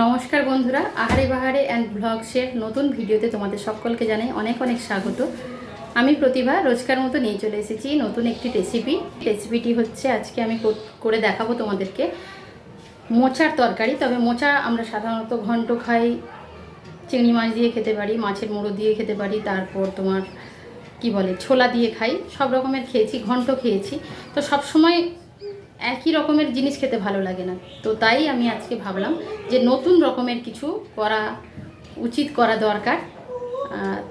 নমস্কার বন্ধুরা, আহারে বাহারে অ্যান্ড ব্লগসের নতুন ভিডিওতে তোমাদের সকলকে জানাই অনেক অনেক স্বাগত। আমি প্রতিভা রোজকার মতো নিয়ে চলে এসেছি নতুন একটি রেসিপিটি হচ্ছে আজকে আমি করে দেখাবো তোমাদেরকে মোচার তরকারি। তবে মোচা আমরা সাধারণত ঘন্ট খাই, চিংড়ি মাছ দিয়ে খেতে পারি, মাছের মুড়ো দিয়ে খেতে পারি, তারপর তোমার কি বলে ছোলা দিয়ে খাই, সব রকমের খেয়েছি, ঘন্ট খেয়েছি। তো সব সময় একই রকমের জিনিস খেতে ভালো লাগে না, তো তাই আমি আজকে ভাবলাম যে নতুন রকমের কিছু করা দরকার।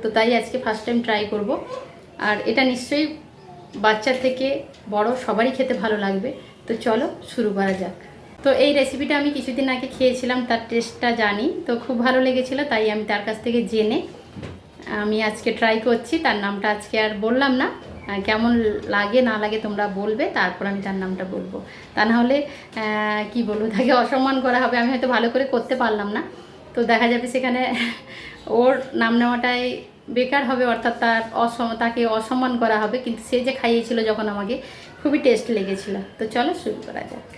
তো তাই আজকে ফার্স্ট টাইম ট্রাই করব। আর এটা নিশ্চয়ই বাচ্চা থেকে বড় সবারই খেতে ভালো লাগবে। তো চলো শুরু করা যাক। তো এই রেসিপিটা আমি কিছুদিন আগে খেয়েছিলাম, তার টেস্টটা জানি, তো খুব ভালো লেগেছিল, তাই আমি তার কাছ থেকে জেনে আমি আজকে ট্রাই করছি। তার নামটা আজকে আর বললাম না, কেমন লাগে না লাগে তোমরা বলবে, তারপর আমি তার নামটা বলবো। তা নাহলে কি বলবো, তাকে অসম্মান করা হবে, আমি হয়তো ভালো করে করতে পারলাম না, তো দেখা যাবে সেখানে ওর নাম নেওয়াটাই বেকার হবে, অর্থাৎ তাকে অসম্মান করা হবে। কিন্তু সে যে খাইয়েছিল যখন আমাকে, খুবই টেস্ট লেগেছিল। তো চলো শুরু করা যাক।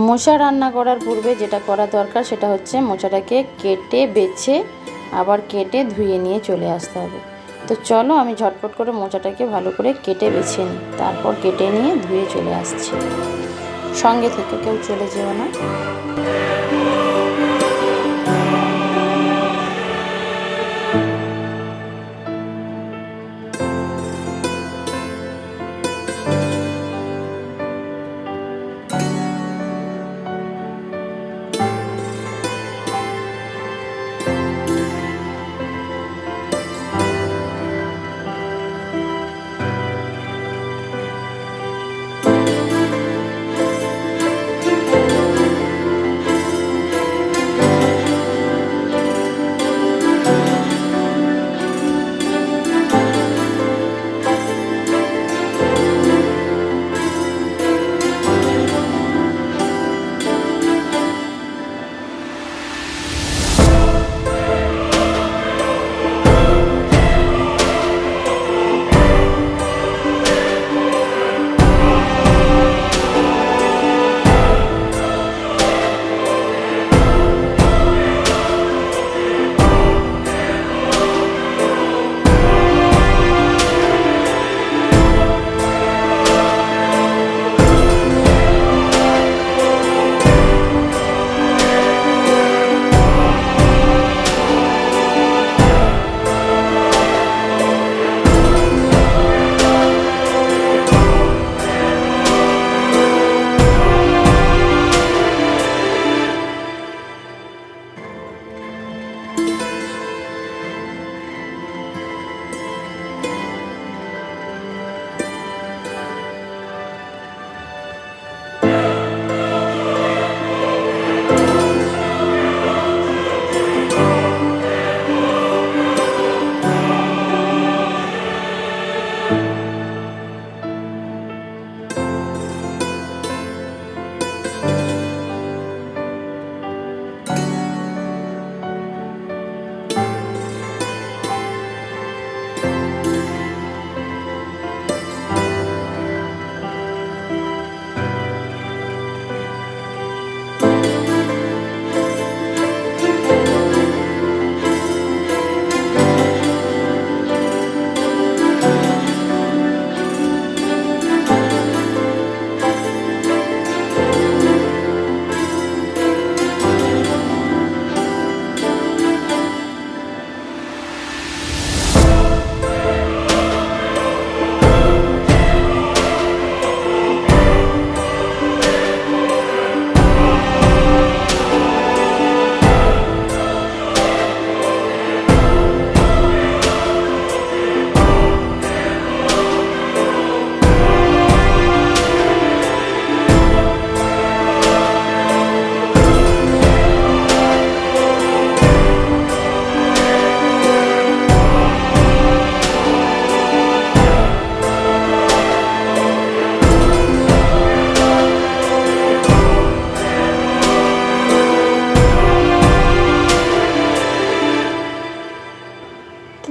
মোচা রান্না করার পূর্বে যেটা করা দরকার সেটা হচ্ছে মোচাটাকে কেটে বেছে আবার কেটে ধুয়ে নিয়ে চলে আসতে হবে। তো চলো আমি ঝটপট করে মোচাটাকে ভালো করে কেটে বেছে নিই, তারপর কেটে নিয়ে ধুয়ে চলে আসছি। সঙ্গে থেকে কেউ চলে যেও না।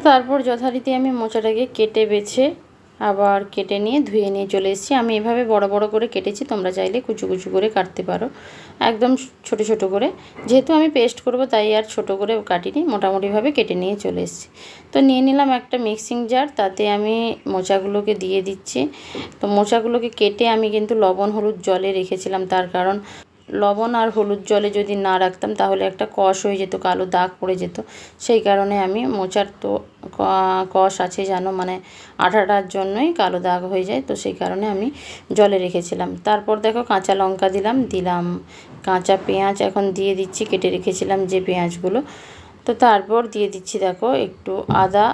তারপর যথারীতি আমি মোচাটাকে কেটে বেছে আবার কেটে নিয়ে ধুয়ে নিয়ে চলে এসেছি। আমি এভাবে বড় বড় করে কেটেছি, তোমরা চাইলে কুচু কুচু করে কাটতে পারো, একদম ছোট ছোট করে। যেহেতু আমি পেস্ট করব তাই আর ছোট করে কাটিনি, মোটামুটিভাবে কেটে নিয়ে চলে এসেছি। তো নিয়ে নিলাম একটা মিক্সিং জার, তাতে আমি মোচাগুলোকে দিয়ে দিচ্ছি। তো মোচাগুলোকে কেটে আমি কিন্তু লবণ হলুদ জলে রেখেছিলাম, তার কারণ লবণ আর হলুদ জলে যদি না রাখতাম তাহলে একটা কষ হয়ে যেত, কালো দাগ পড়ে যেত। সেই কারণে আমি মোচার তো কষ আছে জানো, মানে আঠাটার জন্যই কালো দাগ হয়ে যায়, তো সেই কারণে আমি জলে রেখেছিলাম। তারপর দেখো কাঁচা লঙ্কা দিলাম কাঁচা পেঁয়াজ এখন দিয়ে দিচ্ছি, কেটে রেখেছিলাম যে পেঁয়াজগুলো। তো তারপর দিয়ে দিচ্ছি দেখো একটু আদা,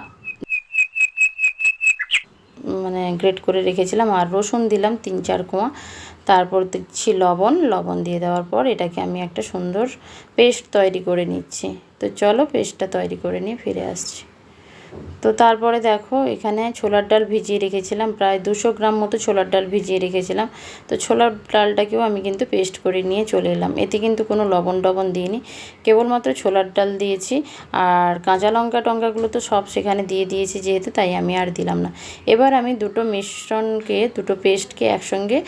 মানে গ্রেট করে রেখেছিলাম, আর রসুন দিলাম 3-4 কোয়া। তারপর দিচ্ছি লবণ দিয়ে দেওয়ার পর এটাকে আমি একটা সুন্দর পেস্ট তৈরি করে নিচ্ছি। তো চলো পেস্টটা তৈরি করে নিয়ে ফিরে আসছি। তো তারপরে দেখো এখানে ছোলার ডাল ভিজিয়ে রেখেছিলাম, প্রায় 200 গ্রাম মতো ছোলার ডাল ভিজিয়ে রেখেছিলাম। তো ছোলার ডালটাকেও আমি কিন্তু পেস্ট করে নিয়ে চলে এলাম। এতে কিন্তু কোনো লবণ দিইনি, কেবলমাত্র ছোলার ডাল দিয়েছি। আর কাঁচা লঙ্কা টঙ্কাগুলো তো সব সেখানে দিয়ে দিয়েছি যেহেতু, তাই আমি আর দিলাম না। এবার আমি দুটো পেস্টকে একসঙ্গে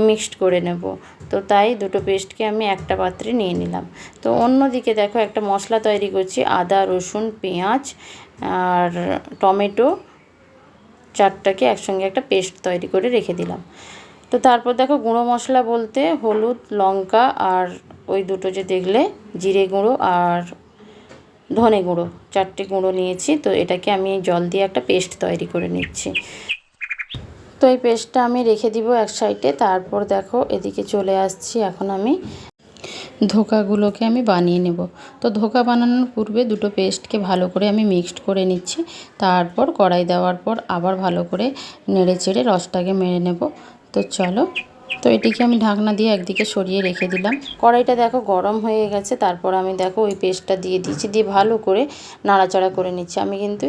মিক্সড করে নেব। তো তাই দুটো পেস্টকে আমি একটা পাত্রে নিয়ে নিলাম। তো অন্যদিকে দেখো একটা মশলা তৈরি করছি, আদা রসুন পেঁয়াজ আর টমেটো 4টাকে একসঙ্গে একটা পেস্ট তৈরি করে রেখে দিলাম। তো তারপর দেখো গুঁড়ো মশলা বলতে হলুদ লঙ্কা আর ওই দুটো যে দেখলে জিরে গুঁড়ো আর ধনে গুঁড়ো, 4টে গুঁড়ো নিয়েছি। তো এটাকে আমি জল দিয়ে একটা পেস্ট তৈরি করে নিচ্ছি। তো এই পেস্টটা আমি রেখে দিব এক সাইডে। তারপর দেখো এদিকে চলে আসছি, এখন আমি ধোকাগুলোকে আমি বানিয়ে নেব। তো ধোকা বানানোর পূর্বে দুটো পেস্টকে ভালো করে আমি মিক্সড করে নিচ্ছি। তারপর কড়াই দেওয়ার পর আবার ভালো করে নেড়ে চেড়ে রসটাকে মেরে নেব। তো চলো, তো এটিকে আমি ঢাকনা দিয়ে একদিকে সরিয়ে রেখে দিলাম। কড়াইটা দেখো গরম হয়ে গেছে, তারপর আমি দেখো ওই পেস্টটা দিয়ে দিয়েছি, দিয়ে ভালো করে নাড়াচাড়া করে নিচ্ছি। আমি কিন্তু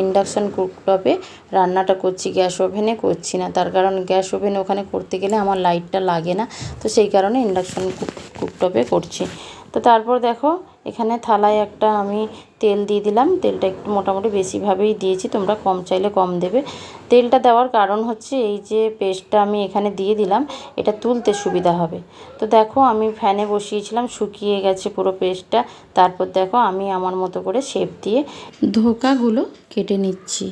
ইন্ডাকশান কুকটপে রান্নাটা করছি, গ্যাস ওভেনে করছি না, তার কারণ গ্যাস ওভেনে ওখানে করতে গেলে আমার লাইটটা লাগে না, তো সেই কারণে ইন্ডাকশান কুকটপে করছি। তো তারপর দেখো এখানে থালায় একটা আমি তেল দিয়ে দিলাম। তেলটা একটু মোটামুটি বেশিভাবেই দিয়েছি, তোমরা কম চাইলে কম দেবে। তেলটা দেওয়ার কারণ হচ্ছে এই যে পেস্টটা আমি এখানে দিয়ে দিলাম, এটা তুলতে সুবিধা হবে। তো দেখো আমি ফ্যানে বসিয়েছিলাম, শুকিয়ে গেছে পুরো পেস্টটা। তারপর দেখো আমি আমার মতো করে শেপ দিয়ে ধোকাগুলো কেটে নিচ্ছি।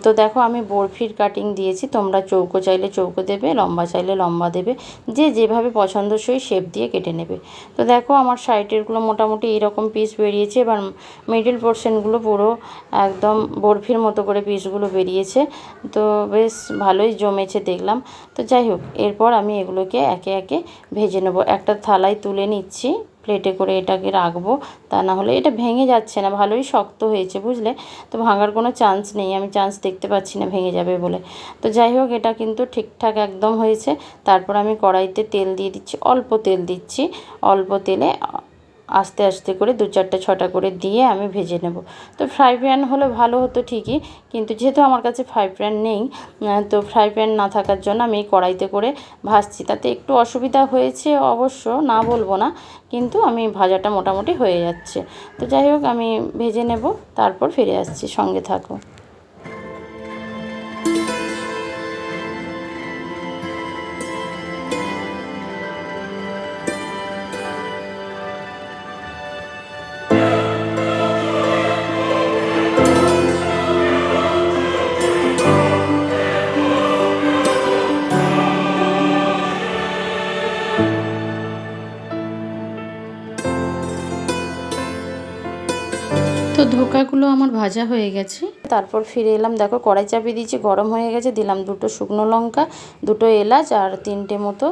তো দেখো আমি বরফির কাটিং দিয়েছি, তোমরা চৌকো চাইলে চৌকো দেবে, লম্বা চাইলে লম্বা দেবে, যে যেভাবে পছন্দসই শেপ দিয়ে কেটে নেবে। তো দেখো আমার সাইডেরগুলো মোটামুটি এইরকম পিস বেরিয়েছে। এবার মিডল পোর্শনগুলো পুরো একদম বরফির মতো করে পিসগুলো বেরিয়েছে, তো বেশ ভালোই জমেছে দেখলাম। তো যাই হোক, এরপর আমি এগুলোকে একে একে ভেজে নেব। একটা থালায় তুলে নিচ্ছি, প্লেটে করে এটাকে রাখবো, তা না হলে এটা ভেঙে যাচ্ছে না, ভালোই শক্ত হয়েছে বুঝলে। তো ভাঙার কোনো চান্স নেই, আমি চান্স দেখতে পাচ্ছি না ভেঙে যাবে বলে। তো যাই হোক, এটা কিন্তু ঠিকঠাক একদম হয়েছে। তারপর আমি কড়াইতে তেল দিয়ে দিচ্ছি, অল্প তেল দিচ্ছি, অল্প তেলে আস্তে আস্তে করে 2-4-6টা করে দিয়ে আমি ভেজে নেব। তো ফ্রাই প্যান হলে ভালো হতো ঠিকই, কিন্তু যেহেতু আমার কাছে ফ্রাই প্যান নেই, তো ফ্রাই প্যান না থাকার জন্য আমি এই কড়াইতে করে ভাজছি। তাতে একটু অসুবিধা হয়েছে অবশ্য, না বলবো না, কিন্তু আমি ভাজাটা মোটামুটি হয়ে যাচ্ছে। তো যাই হোক, আমি ভেজে নেব, তারপর ফিরে আসছি, সঙ্গে থাকো। তো ধোকাগুলো আমার ভাজা হয়ে গেছে। তারপর ফিরে এলাম, দেখো কড়াই চাপিয়ে দিয়েছি, গরম হয়ে গেছে। দিলাম 2টো শুকনো লঙ্কা, 2টো এলাচ আর 3টে মতো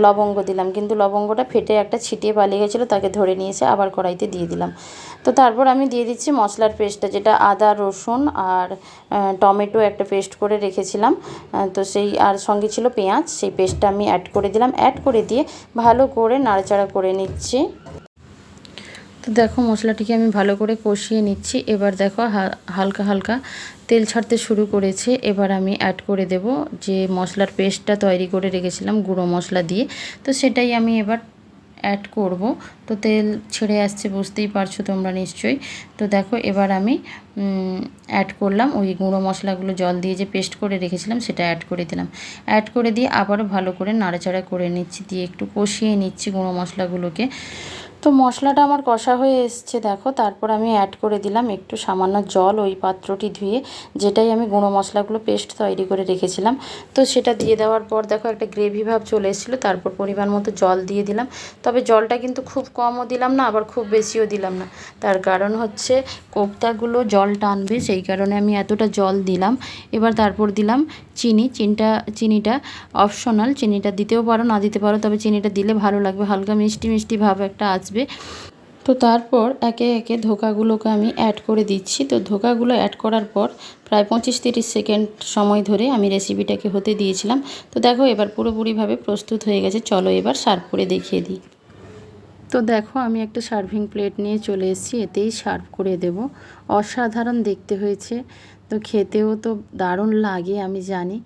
লবঙ্গ দিলাম, কিন্তু লবঙ্গটা ফেটে একটা ছিটিয়ে পালিয়ে গেছিলো, তাকে ধরে নিয়েছে, আবার কড়াইতে দিয়ে দিলাম। তো তারপর আমি দিয়ে দিচ্ছি মশলার পেস্টটা, যেটা আদা রসুন আর টমেটো একটা পেস্ট করে রেখেছিলাম। তো সেই আর সঙ্গে ছিল পেঁয়াজ, সেই পেস্টটা আমি অ্যাড করে দিলাম। অ্যাড করে দিয়ে ভালো করে নাড়াচাড়া করে নিচ্ছি। তো দেখো মশলাটিকে আমি ভালো করে কষিয়ে নিচ্ছি। এবার দেখো হালকা হালকা তেল ছাড়তে শুরু করেছে। এবার আমি অ্যাড করে দেব যে মশলার পেস্টটা তৈরি করে রেখেছিলাম গুঁড়ো মশলা দিয়ে, তো সেটাই আমি এবার অ্যাড করব। তো তেল ছেড়ে আসছে, বুঝতেই পারছো তোমরা নিশ্চয়ই। তো দেখো এবার আমি অ্যাড করলাম ওই গুঁড়ো মশলাগুলো, জল দিয়ে যে পেস্ট করে রেখেছিলাম সেটা অ্যাড করে দিলাম। অ্যাড করে দিয়ে আবারও ভালো করে নাড়াচাড়া করে নিচ্ছি, দিয়ে একটু কষিয়ে নিচ্ছি গুঁড়ো মশলাগুলোকে। তো মশলাটা আমার কষা হয়ে এসছে দেখো। তারপর আমি অ্যাড করে দিলাম একটু সামান্য জল, ওই পাত্রটি ধুয়ে, যেটাই আমি গুঁড়ো মশলাগুলো পেস্ট তৈরি করে রেখেছিলাম। তো সেটা দিয়ে দেওয়ার পর দেখো একটা গ্রেভি ভাব চলে এসেছিলো। তারপর পরিমাণ মতো জল দিয়ে দিলাম। তবে জলটা কিন্তু খুব কমও দিলাম না, আবার খুব বেশিও দিলাম না। তার কারণ হচ্ছে কোপ্তাগুলো জল টানবে, সেই কারণে আমি এতটা জল দিলাম। এবার তারপর দিলাম চিনিটা অপশনাল, চিনিটা দিতেও পারো না দিতে পারো, তবে চিনিটা দিলে ভালো লাগবে, হালকা মিষ্টি মিষ্টি ভাব একটা আসবে। তো তারপর একে একে ধোকাগুলোকে আমি অ্যাড করে দিচ্ছি। তো ধোকাগুলো অ্যাড করার পর প্রায় 25-30 সেকেন্ড সময় ধরে আমি রেসিপিটাকে হতে দিয়েছিলাম। তো দেখো এবার পুরোপুরিভাবে প্রস্তুত হয়ে গেছে। চলো এবার সার্ভ করে দেখিয়ে দিই। তো দেখো আমি একটা সার্ভিং প্লেট নিয়ে চলে এসেছি, এতেই সার্ভ করে দেব। অসাধারণ দেখতে হয়েছে, তো খেতেও তো দারুণ লাগে আমি জানি।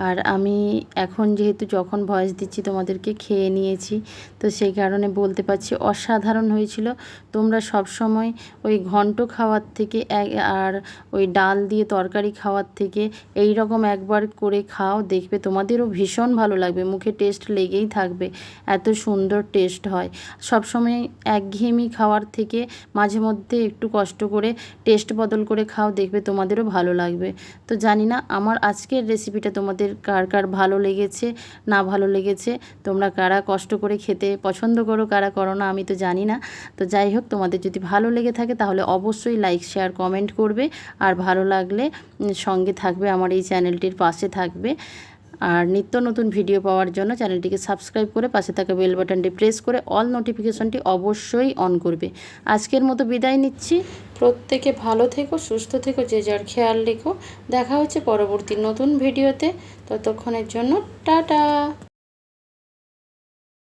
আর আমি এখন যেহেতু যখন ভয়েস দিচ্ছি তোমাদেরকে খেয়ে নিয়েছি, তো সেই কারণে বলতে পারছি অসাধারণ হয়েছিল। তোমরা সব সময় ওই ঘন্ট খাওয়ার থেকে আর ওই ডাল দিয়ে তরকারি খাওয়ার থেকে এই রকম একবার করে খাও, দেখবে তোমাদেরও ভীষণ ভালো লাগবে, মুখে টেস্ট লেগেই থাকবে, এত সুন্দর টেস্ট হয়। সব সময় একঘেয়েমি খাওয়ার থেকে মাঝে মধ্যে একটু কষ্ট করে টেস্ট বদল করে খাও, দেখবে তোমাদেরও ভালো লাগবে। তো জানি না আমার আজকের রেসিপিটা তোমাদের কার কার ভালো লেগেছে না ভালো লেগেছে, তোমরা কারা কষ্ট করে খেতে পছন্দ করো কারা করো না আমি তো জানি না। তো যাই হোক, তোমাদের যদি ভালো লেগে থাকে তাহলে অবশ্যই লাইক শেয়ার কমেন্ট করবে, আর ভালো লাগলে সঙ্গে থাকবে, আমার এই চ্যানেলটির পাশে থাকবে। আর নিত্য নতুন ভিডিও পাওয়ার জন্য চ্যানেলটিকে সাবস্ক্রাইব করে পাশে থাকা বেল বাটনটি প্রেস করে অল নোটিফিকেশনটি অবশ্যই অন করবে। আজকের মতো বিদায় নিচ্ছি। প্রত্যেকে ভালো থেকো, সুস্থ থেকো, যে যার খেয়াল রেখো। দেখা হচ্ছে পরবর্তী নতুন ভিডিওতে। ততক্ষণের জন্য টাটা।